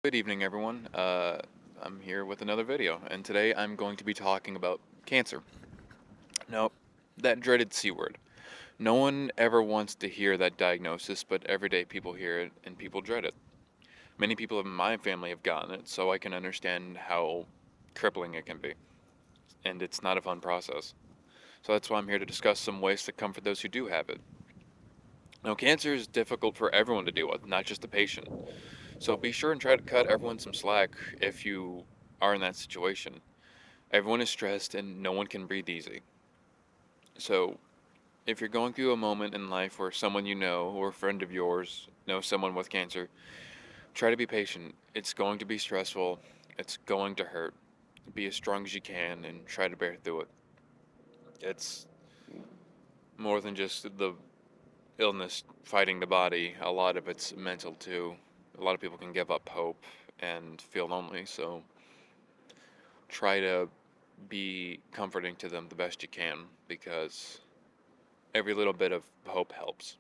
Good evening, everyone. I'm here with another video, and today I'm going to be talking about cancer. Now, that dreaded C word. No one ever wants to hear that diagnosis, but everyday people hear it and people dread it. Many people in my family have gotten it, so I can understand how crippling it can be, and it's not a fun process. So that's why I'm here to discuss some ways to comfort those who do have it. Now, cancer is difficult for everyone to deal with, not just the patient. So be sure and try to cut everyone some slack if you are in that situation. Everyone is stressed and no one can breathe easy. So, if you're going through a moment in life where someone you know or a friend of yours knows someone with cancer, try to be patient. It's going to be stressful, it's going to hurt. Be as strong as you can and try to bear through it. It's more than just the illness fighting the body, a lot of it's mental too. A lot of people can give up hope and feel lonely, so try to be comforting to them the best you can because every little bit of hope helps.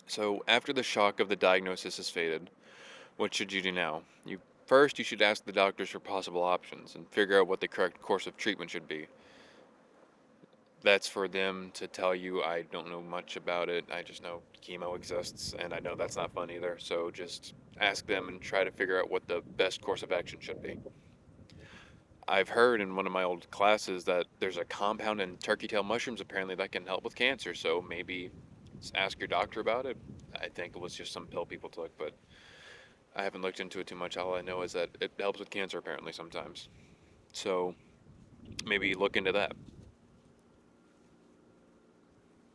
So, after the shock of the diagnosis has faded, what should you do now? You should ask the doctors for possible options and figure out what the correct course of treatment should be. That's for them to tell you. I don't know much about it. I just know chemo exists, and I know that's not fun either. So just ask them and try to figure out what the best course of action should be. I've heard in one of my old classes that there's a compound in turkey tail mushrooms apparently that can help with cancer, so maybe ask your doctor about it. I think it was just some pill people took, but I haven't looked into it too much. All I know is that it helps with cancer apparently sometimes. So maybe look into that.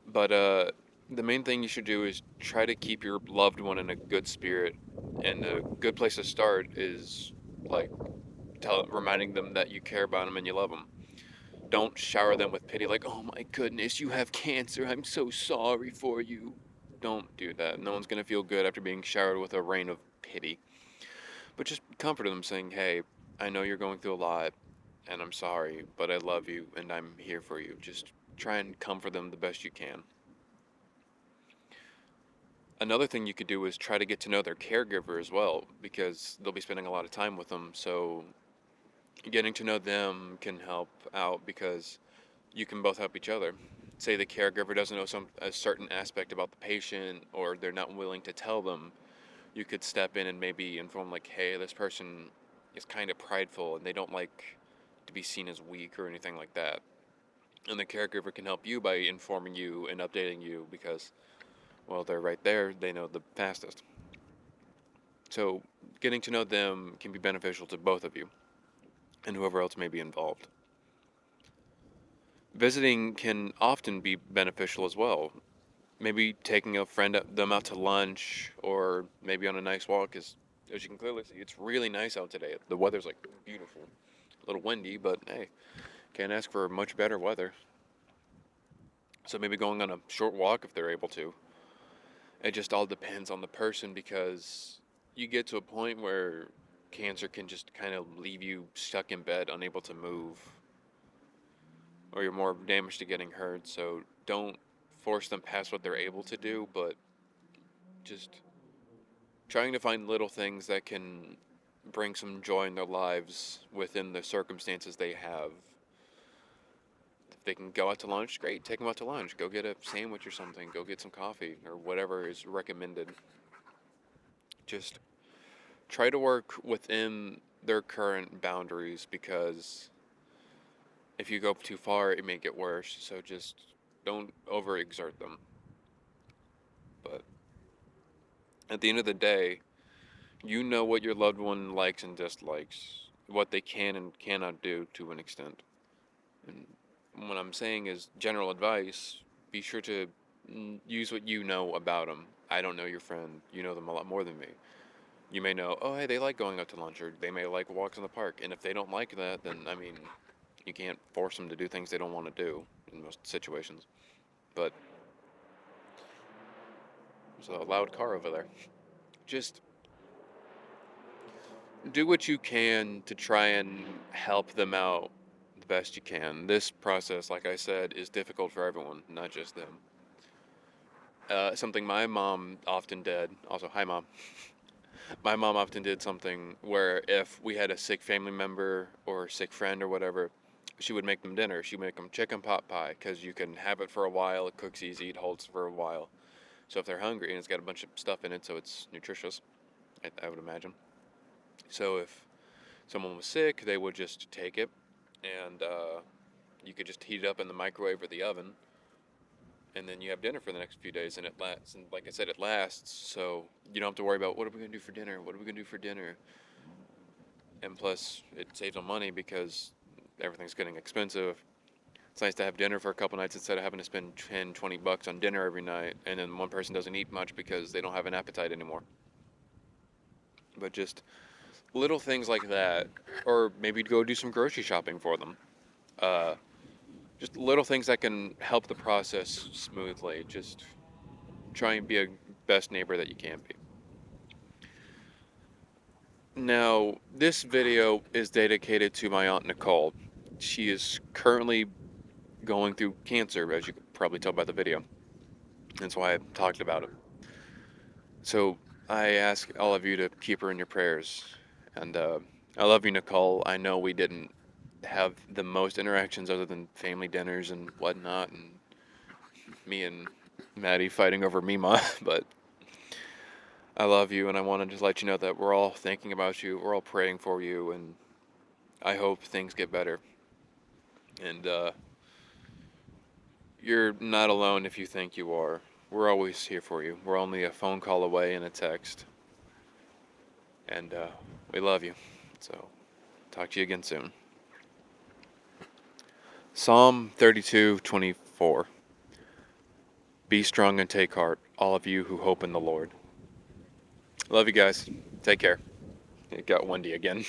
But the main thing you should do is try to keep your loved one in a good spirit, and a good place to start is like reminding them that you care about them and you love them. Don't shower them with pity like, oh my goodness, you have cancer. I'm so sorry for you. Don't do that. No one's going to feel good after being showered with a rain of pity. But just comfort them saying, hey, I know you're going through a lot and I'm sorry, but I love you and I'm here for you. Just try and comfort them the best you can. Another thing you could do is try to get to know their caregiver as well because they'll be spending a lot of time with them. So getting to know them can help out because you can both help each other. Say the caregiver doesn't know a certain aspect about the patient or they're not willing to tell them, you could step in and maybe inform like, hey, this person is kind of prideful and they don't like to be seen as weak or anything like that. And the caregiver can help you by informing you and updating you because, well, they're right there, they know the fastest. So getting to know them can be beneficial to both of you and whoever else may be involved. Visiting can often be beneficial as well. Maybe taking a them out to lunch or maybe on a nice walk is, as you can clearly see, it's really nice out today. The weather's like beautiful. A little windy, but hey, can't ask for much better weather. So maybe going on a short walk if they're able to. It just all depends on the person because you get to a point where cancer can just kind of leave you stuck in bed, unable to move, or you're more damaged to getting hurt. So don't force them past what they're able to do, but just trying to find little things that can bring some joy in their lives within the circumstances they have. If they can go out to lunch, great, take them out to lunch. Go get a sandwich or something. Go get some coffee or whatever is recommended. Just try to work within their current boundaries because if you go too far, it may get worse. So just don't overexert them. But at the end of the day, you know what your loved one likes and dislikes, what they can and cannot do to an extent. And what I'm saying is general advice. Be sure to use what you know about them. I don't know your friend. You know them a lot more than me. You may know, oh, hey, they like going out to lunch, or they may like walks in the park. And if they don't like that, then, I mean, you can't force them to do things they don't want to do in most situations. But there's a loud car over there. Just do what you can to try and help them out the best you can. This process, like I said, is difficult for everyone, not just them. Something my mom often did. Also, hi, mom. My mom often did something where if we had a sick family member or sick friend or whatever, she would make them dinner. She'd make them chicken pot pie because you can have it for a while. It cooks easy. It holds for a while. So if they're hungry and it's got a bunch of stuff in it, so it's nutritious, I would imagine. So if someone was sick, they would just take it and you could just heat it up in the microwave or the oven, and then you have dinner for the next few days, and it lasts. And like I said, it lasts, so you don't have to worry about what are we gonna do for dinner. What are we gonna do for dinner? And plus, it saves on money because everything's getting expensive. It's nice to have dinner for a couple nights instead of having to spend 10, $20 on dinner every night, and then one person doesn't eat much because they don't have an appetite anymore. But just little things like that, or maybe go do some grocery shopping for them. Uh, just little things that can help the process smoothly. Just try and be a best neighbor that you can be. Now, this video is dedicated to my Aunt Nicole. She is currently going through cancer, as you could probably tell by the video. That's why I talked about it. So I ask all of you to keep her in your prayers. And I love you, Nicole. I know we didn't have the most interactions other than family dinners and whatnot, and me and Maddie fighting over Mima, but I love you, and I want to just let you know that we're all thinking about you, we're all praying for you, and I hope things get better. And you're not alone if you think you are. We're always here for you. We're only a phone call away and a text. And we love you. So, talk to you again soon. Psalm 32:24. Be strong and take heart, all of you who hope in the Lord. Love you guys. Take care. It got windy again.